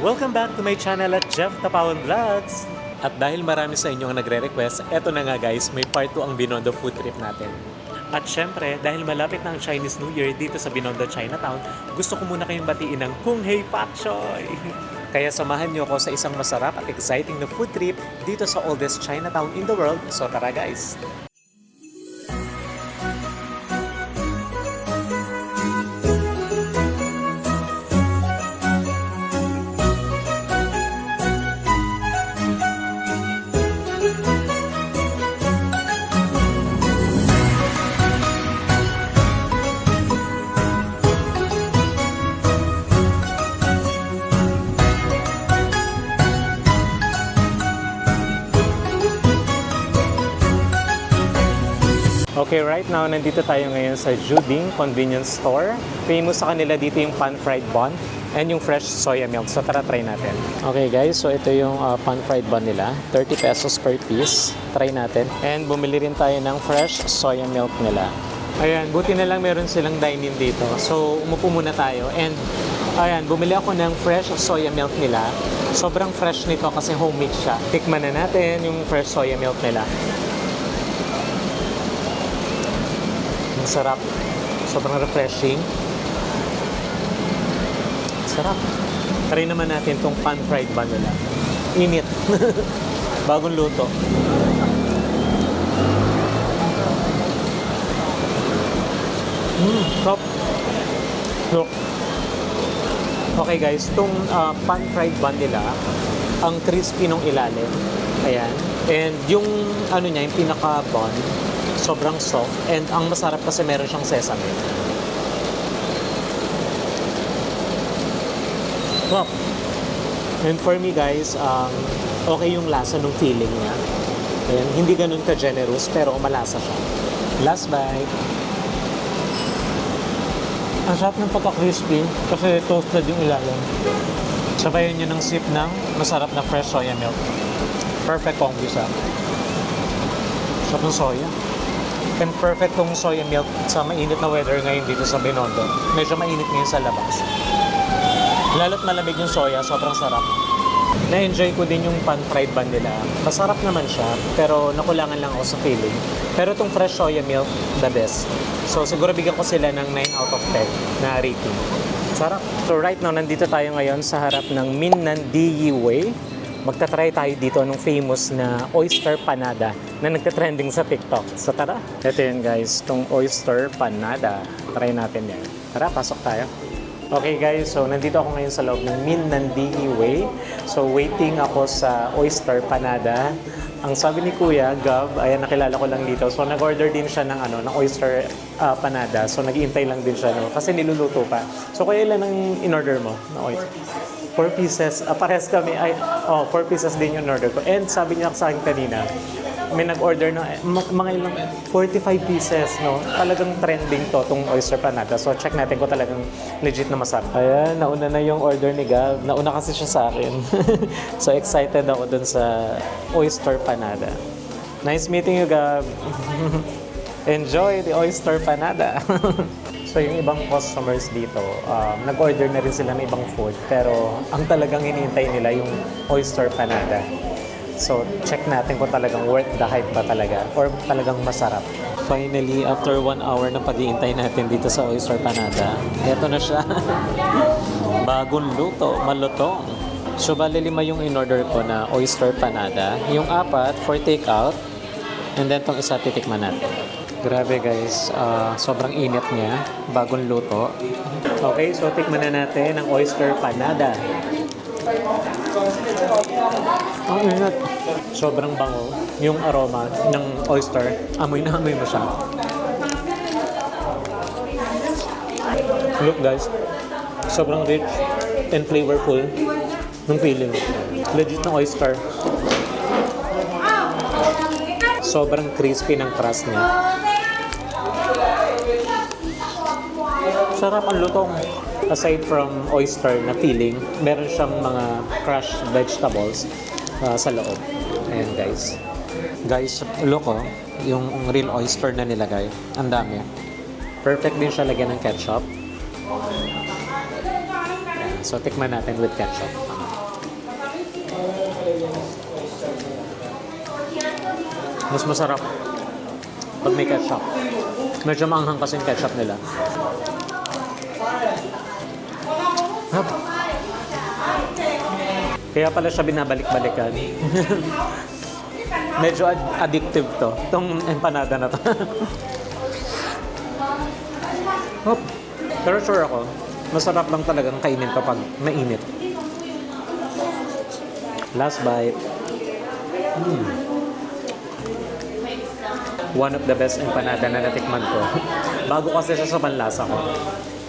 Welcome back to my channel at Jeff Tapawan Vlogs! At dahil marami sa inyo ang nagre-request, eto na nga guys, may part 2 ang Binondo food trip natin. At syempre, dahil malapit na ang Chinese New Year dito sa Binondo, Chinatown, gusto ko muna kayong batiin ng Kung Hei Pak Choy! Kaya samahan niyo ako sa isang masarap at exciting na food trip dito sa oldest Chinatown in the world. So tara guys! Okay, right now, nandito tayo ngayon sa Juding Convenience Store. Famous sa kanila dito yung pan-fried bun and yung fresh soya milk. So, tara, try natin. Okay, guys. So, ito yung pan-fried bun nila. 30 pesos per piece. Try natin. And bumili rin tayo ng fresh soya milk nila. Ayan, buti na lang meron silang dine-in dito. So, umupo muna tayo. And, ayan, bumili ako ng fresh soya milk nila. Sobrang fresh nito kasi homemade siya. Tikman na natin yung fresh soya milk nila. Sarap. Sobrang refreshing. Sarap. Try naman natin itong pan-fried bun nila. Init. Bagong luto. Sarap. Look. Okay guys, itong pan-fried bun nila, ang crispy nung ilalim. Ayan. And yung ano niya, yung pinaka-bun, sobrang soft, and ang masarap kasi meron siyang sesame. Wow. And for me guys, okay yung lasa ng feeling niya. Ayan, hindi ganun ka-generous, pero malasa siya. Last bite. Ang sarap ng pagka-crispy kasi toasted yung ilalim. Sabayan nyo ng sip ng masarap na fresh soya milk. Perfect combo siya. Sarap ng soya. And perfect tong soya milk sa mainit na weather ngayon dito sa Binondo. Medyo mainit ngayon sa labas. Lalo't malamig yung soya, sobrang sarap. Na-enjoy ko din yung pan-fried bun nila. Masarap naman siya, pero nakulangan lang ako sa feeling. Pero itong fresh soya milk, the best. So siguro bigyan ko sila ng 9 out of 10 na rating. Sarap. So right now, nandito tayo ngayon sa harap ng Minnan Diyi Way. Magta-try tayo dito ng famous na oyster panada na nagka-trending sa TikTok. So tara! Ito yun guys, itong oyster panada. Try natin yan. Tara, pasok tayo. Okay guys, so nandito ako ngayon sa loob ng Minnan Diyi Way. So waiting ako sa oyster panada. Ang sabi ni Kuya, Gab, ayan, nakilala ko lang dito. So nag-order din siya ng, ng oyster panada. So nag-iintay lang din siya, kasi niluluto pa. So kaya ilan ang in-order mo na oyster? 4 pieces. Parehas kami. 4 pieces din yung order ko. And sabi niya sa akin kanina, may nag-order na mga ilang 45 pieces, no? Talagang trending to, itong oyster panada. So check natin kung talagang legit na masarap. Ayan, nauna na yung order ni Gab. Nauna kasi siya sa akin. So excited ako dun sa oyster panada. Nice meeting you, Gab. Enjoy the oyster panada. So yung ibang customers dito, nag-order na rin sila ng ibang food, pero ang talagang hinihintay nila yung oyster panada. So check natin kung talagang worth the hype ba talaga or talagang masarap. Finally, after 1 hour na pag-iintay natin dito sa oyster panada, eto na siya. Bagong luto, malutong. So bali 5 yung in-order ko na oyster panada. Yung 4 for take-out, and then tong isa titikman natin. Grabe guys, sobrang init niya, bagong luto. Okay, so tikman na natin ang oyster panada. Ang init. Sobrang bango yung aroma ng oyster. Amoy na amoy mo siya. Look guys, sobrang rich and flavorful ng feeling. Legit na oyster. Sobrang crispy ng crust niya. Sarap ang lutong. Aside from oyster na feeling, meron siyang mga crushed vegetables sa loob. Ayan guys. Guys, look yung real oyster na nilagay. Ang dami. Perfect din siya lagyan ng ketchup. Ayan. So, tikman natin with ketchup. Mas masarap pag may ketchup. Medyo maanghang kasi yung ketchup nila. Hap. Kaya pala siya binabalik-balikan. Medyo addictive to. Itong empanada na to. Hop. Pero sure ako, masarap lang talagang kainin kapag mainit. Last bite. One of the best empanada na natikman ko. Bago kasi siya sa panlasa ko.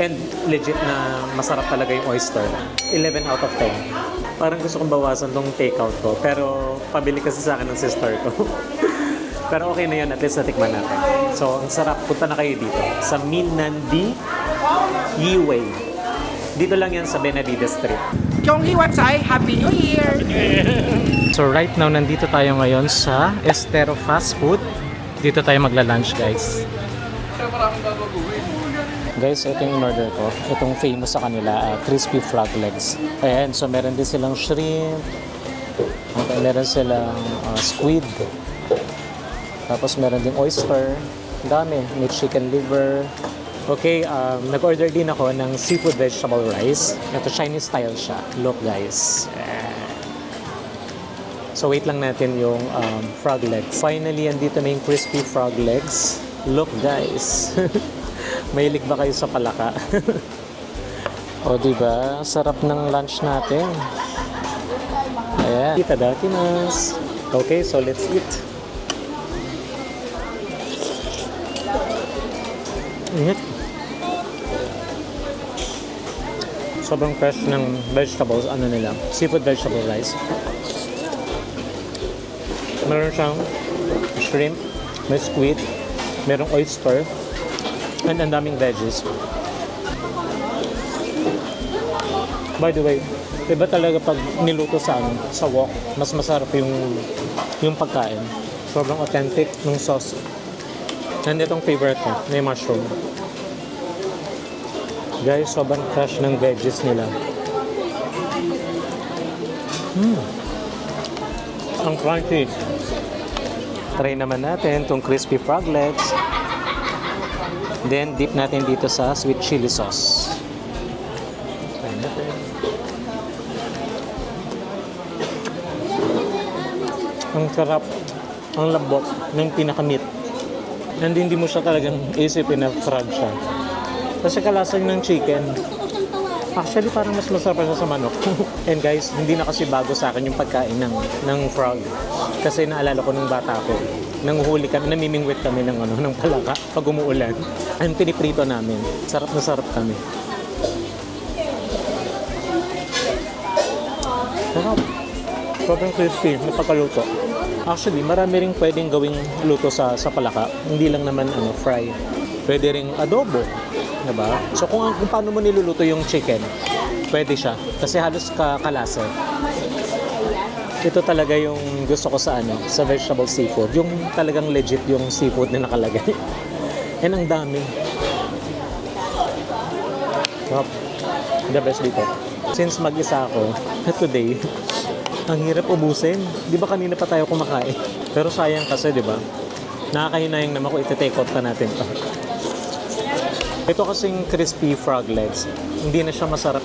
And legit na masarap talaga yung oyster. 11 out of 10. Parang gusto kong bawasan tong takeout ko. Pero pabili kasi sa akin ng sister ko. Pero okay na yun, at least natikman natin. So, ang sarap. Punta na kayo dito. Sa Minandi Yiwei. Dito lang yan sa Benavides Street. Kyonghiwatsai, Happy New Year! So right now, nandito tayo ngayon sa Estero Fast Food. Dito tayo magla-lunch, guys. Guys, ito yung in-order ko. Itong famous sa kanila, crispy frog legs. Ayan, so meron din silang shrimp. Okay, meron silang squid. Tapos meron din oyster. Ang dami. May chicken liver. Okay, nag-order din ako ng seafood vegetable rice. Ito, Chinese style siya. Look, guys. So wait lang natin yung frog legs. Finally, andito na yung crispy frog legs. Look, guys. Mahilig ba kayo sa palaka? O, diba? Sarap ng lunch natin. Ayan. Itadakimasu. Okay, so let's eat. Init. Sobrang fresh ng vegetables. Ano nila? Seafood vegetable rice. Meron siyang shrimp, may squid, merong oyster, and ang daming veggies. By the way, iba talaga pag niluto sa wok, mas masarap yung pagkain. Sobrang authentic ng sauce. And itong favorite ko, may mushroom. Guys, sobrang fresh ng veggies nila. Ang crunchy. Try naman natin itong crispy frog legs. Then, dip natin dito sa sweet chili sauce. Try natin. Ang sarap. Ang lambot ng pinaka-meat. And hindi mo siya talagang isipin na frog siya. Kasi kalasa ng chicken. Actually, parang mas masarap siya sa manok. And guys, hindi na kasi bago sa akin yung pagkain ng frog. Kasi naalala ko nung bata ko, nanguhuli kami, namimingwit kami ng palaka pag umuulan. Ang piniprito namin. Sarap na sarap kami. Sarap. Sobrang crispy, napakaluto. Actually, marami ring pwedeng gawing luto sa palaka. Hindi lang naman fry. Pwede ring adobo. Diba? So kung paano mo niluluto yung chicken, pwede siya. Kasi halos kalasa. Ito talaga yung gusto ko sa vegetable seafood. Yung talagang legit yung seafood na nakalagay. And ang dami. Top. The best dito. Since mag-isa ako, today, ang hirap ubusin. Di ba kanina pa tayo kumakain? Pero sayang kasi, di ba? Nakakahinayang naman kung iti-take out pa natin to. Ito kasing crispy frog legs, hindi na siya masarap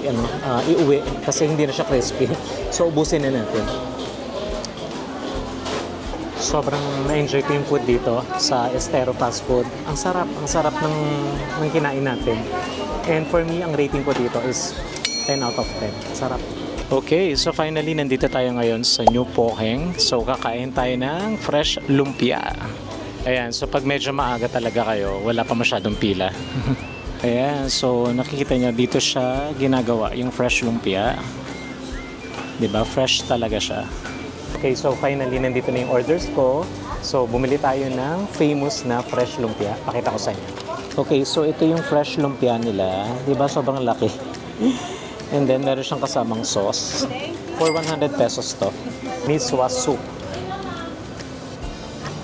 iuwi kasi hindi na siya crispy. So, ubusin na natin. Sobrang na-enjoy ko yung food dito sa Estero Fast Food. Ang sarap ng kinain natin. And for me, ang rating ko dito is 10 out of 10. Sarap. Okay, so finally, nandito tayo ngayon sa New Poheng. So, kakain tayo ng fresh lumpia. Ayan, so pag medyo maaga talaga kayo, wala pa masyadong pila. Ayan, so nakikita nyo dito siya ginagawa, yung fresh lumpia. Diba? Fresh talaga siya. Okay, so finally, nandito na yung orders ko. So, bumili tayo ng famous na fresh lumpia. Pakita ko sa inyo. Okay, so ito yung fresh lumpia nila. Diba? Sobrang laki. And then, meron siyang kasamang sauce. For 100 pesos to. Miswa soup.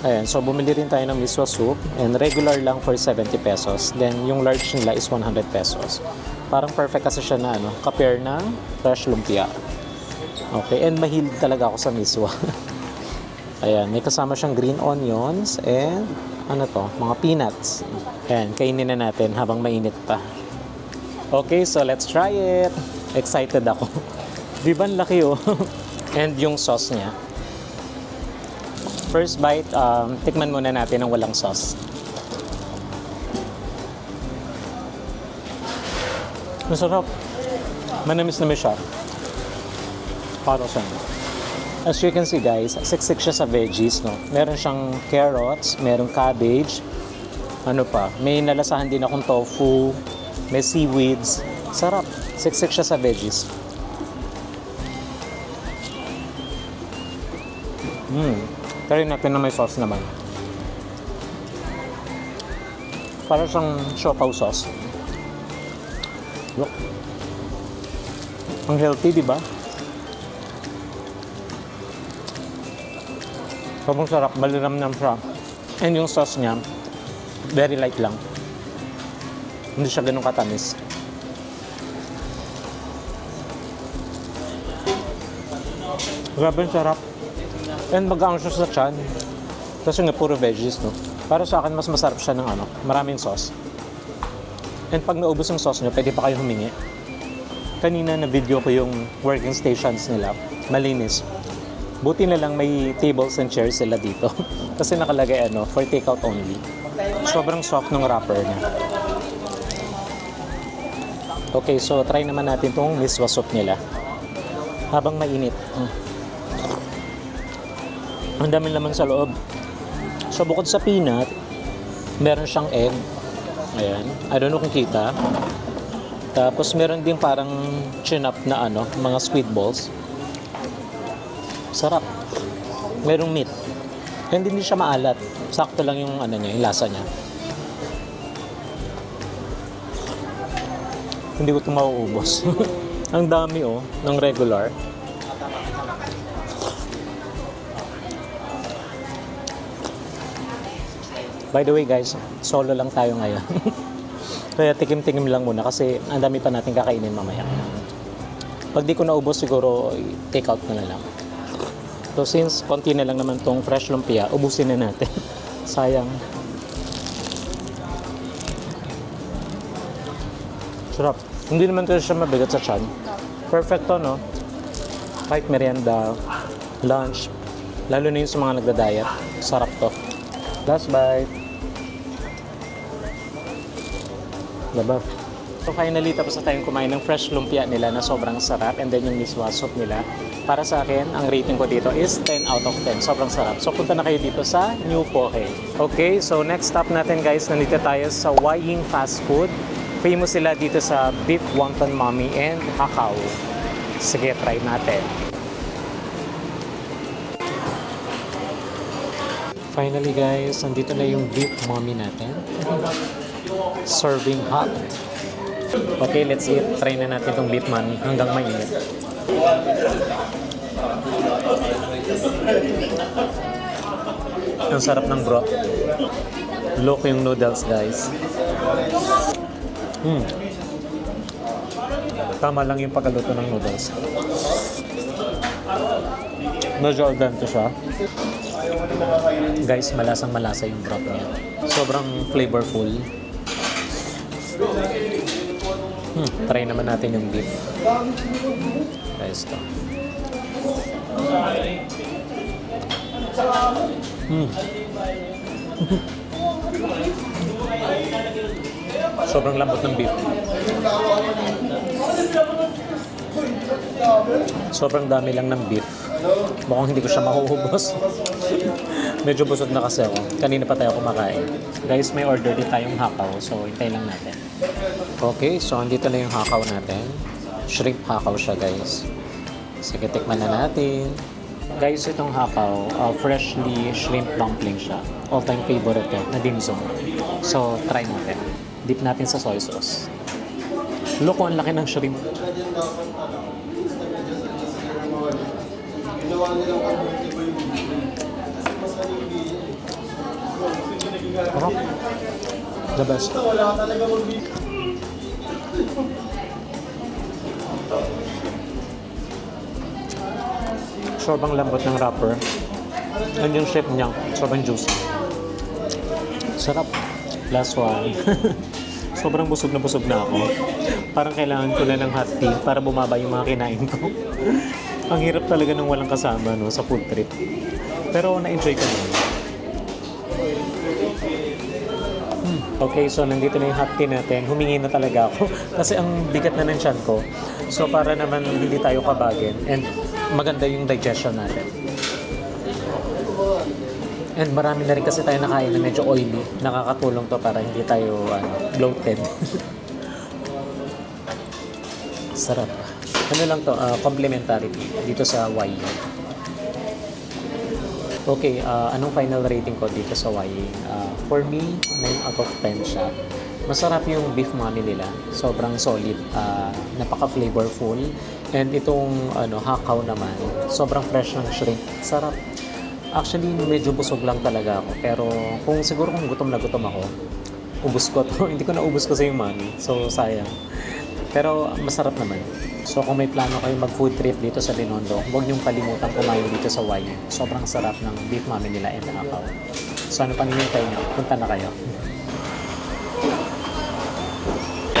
Ayan, so bumili rin tayo ng miswa soup and regular lang for 70 pesos. Then yung large nila is 100 pesos. Parang perfect kasi siya na ka-pair ng fresh lumpia. Okay, and mahilig talaga ako sa miswa. Ayan, may kasama siyang green onions and ano to, mga peanuts. Ayan, kainin na natin habang mainit pa. Okay, so let's try it. Excited ako. Di ba ang laki oh? And yung sauce niya. First bite, tikman muna natin ang walang sauce. Masarap. Manamis-namis siya. Para siyang. As you can see guys, siksik siya sa veggies, no? Meron siyang carrots, merong cabbage, ano pa, may nalasahan din akong tofu, may seaweeds. Sarap. Siksik siya sa veggies. Try natin na may sauce naman. Para siyang siopaw sauce. Look. Ang healthy, di ba? Sobrang sarap, malinamnam siya. And yung sauce niya, very light lang. Hindi siya ganun katamis. Grabe ang sarap. And mag-aang siya sa tiyan. Kasi nga puro veggies, no? Para sa akin, mas masarap siya ng maraming sauce. And pag naubos yung sauce nyo, pwede pa kayo humingi. Kanina na video ko yung working stations nila. Malinis. Buti na lang may tables and chairs sila dito. Kasi nakalagay for takeout only. Sobrang soft ng wrapper niya. Okay, so try naman natin itong miswa soup nila. Habang mainit. Ang daming laman sa loob. So bukod sa peanut, meron siyang egg. Ayan. I don't know kung kita. Tapos meron din parang chin-up na mga squid balls. Sarap. Merong meat. And hindi siya maalat. Sakto lang yung yung lasa niya. Hindi ko ito mauubos. Ang dami ng regular. By the way guys, solo lang tayo ngayon. Kaya tikim-tikim lang muna kasi ang dami pa natin kakainin mamaya. Pag di ko naubos siguro take out na lang. So since konti na lang naman tong fresh lumpia, ubusin na natin. Sayang. Sarap. Hindi naman ito siya mabigat sa tiyan. Perfect to, no? Kahit merienda, lunch, lalo na yung sa mga nagda-diet. Sarap to. Last bite. Diba? So finally, tapos na tayong kumain ng fresh lumpia nila na sobrang sarap. And then yung miswa soup nila. Para sa akin, ang rating ko dito is 10 out of 10. Sobrang sarap. So punta na kayo dito sa New Poke. Okay, so next stop natin guys, nandito tayo sa Waying Fast Food. Famous sila dito sa beef wonton mommy and hakao. Sige, try natin. Finally guys, nandito na yung beef mommy natin. Serving hot. Okay, let's eat. Try na natin itong beef mommy hanggang mainit. Ang sarap ng broth. Look yung noodles guys. Tama lang yung pagkaluto ng noodles. Medyo al dente siya. Guys, malasang malasa yung broth niya. Sobrang flavorful. Try naman natin yung beef. Guys, ito. Sobrang lambot ng beef. Sobrang dami lang ng beef. Mukhang hindi ko siya mahuhubos. Medyo busog na kasi ako. Kanina pa tayo kumakain. Guys, may order din tayong hakaw. So, hintayin lang natin. Okay, so andito na yung hakaw natin. Shrimp hakaw siya, guys. Sige, tikman na natin. Guys, itong hakaw, freshly shrimp dumpling siya. All-time favorite ko na dim sum. So, try natin. Dip natin sa soy sauce. Look, ang laki ng shrimp. Sarap. The best. Sobrang lambot ng wrapper. And yung shape niya, sobrang juicy. Sarap. Last one. Sobrang busog na ako. Parang kailangan ko na ng hot tea para bumaba yung mga kinain ko. Ang hirap talaga nung walang kasama no, sa food trip. Pero na-enjoy ko naman. Okay, so nandito na yung hot tea natin. Humingi na talaga ako kasi ang bigat na ng tiyan ko. So para naman hindi tayo kabagin and maganda yung digestion natin. And marami na rin kasi tayo nakain na medyo oily. Nakakatulong to para hindi tayo bloated. Sarap. Ano lang to, complimentary dito sa YE. Okay, anong final rating ko dito sa YE? For me, 9 out of 10 siya. Masarap yung beef mommy nila. Sobrang solid. Napaka-flavorful. And itong hakaw naman, sobrang fresh ng shrimp. Sarap. Actually, medyo busog lang talaga ako. Pero kung gutom na gutom ako, ubus ko to. Hindi ko naubos kasi yung mommy. So, sayang. Pero masarap naman. So, kung may plano kayo mag-food trip dito sa Binondo, huwag niyong kalimutan kumain dito sa YE. Sobrang sarap ng beef mommy nila and hakaw. So, ano pa ninyo niyo? Punta na kayo.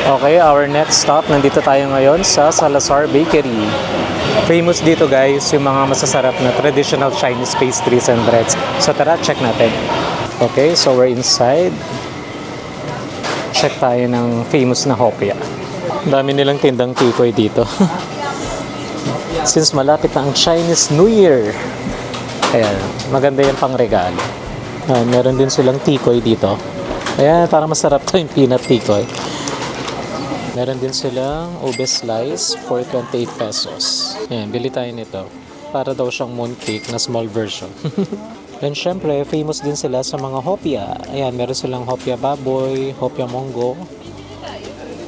Okay, our next stop. Nandito tayo ngayon sa Salazar Bakery. Famous dito guys, yung mga masasarap na traditional Chinese pastries and breads. So tara, check natin. Okay, so we're inside. Check tayo ng famous na hopya. Dami nilang tindang tikoy dito. Since malapit na ang Chinese New Year. Ayan, maganda yan pang regalo. Meron din silang tikoy dito. Ayan, para masarap to yung peanut tikoy. Meron din silang ube slice for 28 pesos. Ayan, bili tayo nito. Para daw siyang mooncake na small version. And syempre, famous din sila sa mga hopya. Ayan, meron silang hopya baboy, hopya monggo,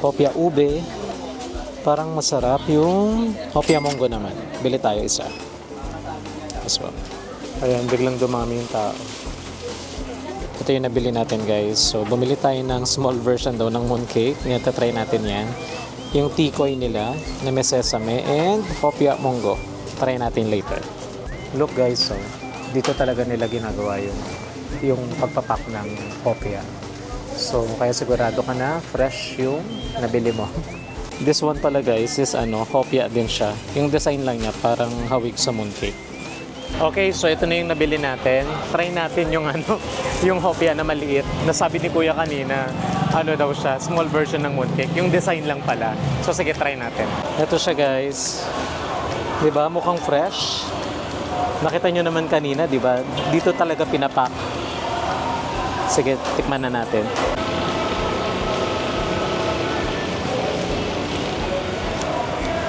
hopya ube. Parang masarap yung hopya monggo naman. Bili tayo isa. This one. Ayan, biglang dumami yung tao. Ito yung nabili natin guys. So, bumili tayo ng small version daw ng mooncake. Ngayon, try natin yan. Yung tikoy nila na may sesame and hopya monggo. Try natin later. Look guys, so, dito talaga nila ginagawa yung pagpapak ng hopya. So, kaya sigurado ka na fresh yung nabili mo. This one pala guys is hopya din siya. Yung design lang niya parang hawig sa mooncake. Okay, so ito na yung nabili natin. Try natin yung yung hopya na maliit. Nasabi ni Kuya kanina, daw siya, small version ng mooncake. Yung design lang pala. So sige, try natin. Ito siya guys. 'Di ba? Mukhang fresh. Nakita nyo naman kanina, 'di ba? Dito talaga pinapak. Sige, tikman na natin.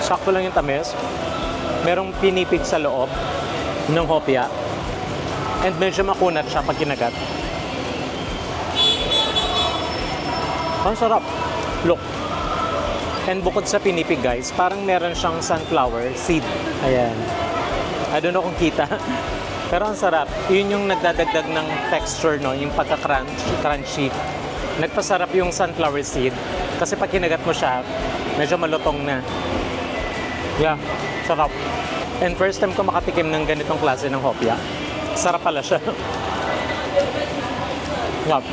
Sakto lang yung tamis. Merong pinipig sa loob ng hopya. And medyo makunat siya pag kinagat. Ang sarap. Look. And bukod sa pinipig guys, parang meron siyang sunflower seed. Ayan. I don't know kung kita. Pero ang sarap. Yun yung nagdadagdag ng texture, no? Yung pagka-crunchy. Nagpasarap yung sunflower seed. Kasi pag kinagat mo siya, medyo malutong na. Yeah. Sarap. And first time ko makatikim ng ganitong klase ng hopya. Sarap pala siya. Yeah.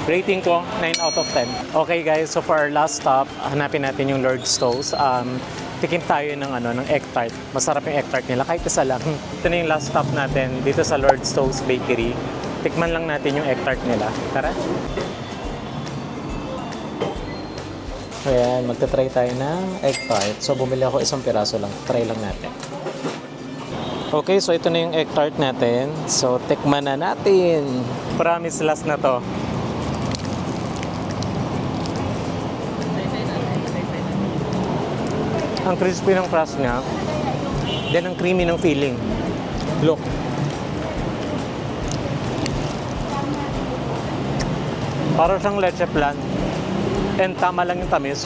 Rating ko, 9 out of 10. Okay guys, so for our last stop, hanapin natin yung Lord's Toast. Tikim tayo ng egg tart. Masarap yung egg tart nila, kahit isa lang. Ito na yung last stop natin dito sa Lord's Toast Bakery. Tikman lang natin yung egg tart nila. Tara! Ayan, magta-try tayo ng egg tart. So bumili ako isang piraso lang. Try lang natin. Okay, so ito na yung egg tart natin. So tikman na natin. Promise last na to. Ang crispy ng crust niya. Then ang creamy ng filling. Look. Para siyang leche flan. And tama lang yung tamis.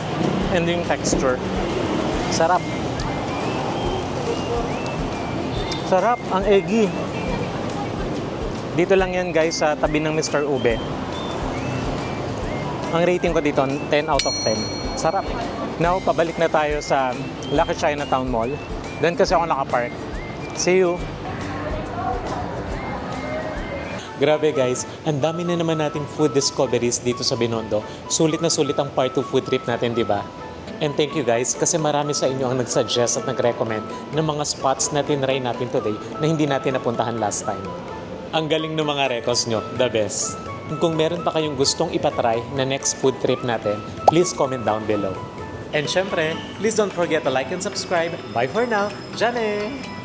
And yung texture. Sarap. Sarap. Ang eggy. Dito lang yan guys sa tabi ng Mr. Ube. Ang rating ko dito, 10 out of 10. Sarap. Now, pabalik na tayo sa Lucky Chinatown Mall. Doon kasi ako nakapark. See you! Grabe guys, ang dami na naman nating food discoveries dito sa Binondo. Sulit na sulit ang part 2 food trip natin, di ba? And thank you guys kasi marami sa inyo ang nag-suggest at nag-recommend ng mga spots na tinry natin today na hindi natin napuntahan last time. Ang galing ng mga recos nyo, the best. Kung meron pa kayong gustong ipatry na next food trip natin, please comment down below. And syempre, please don't forget to like and subscribe. Bye for now, Jane!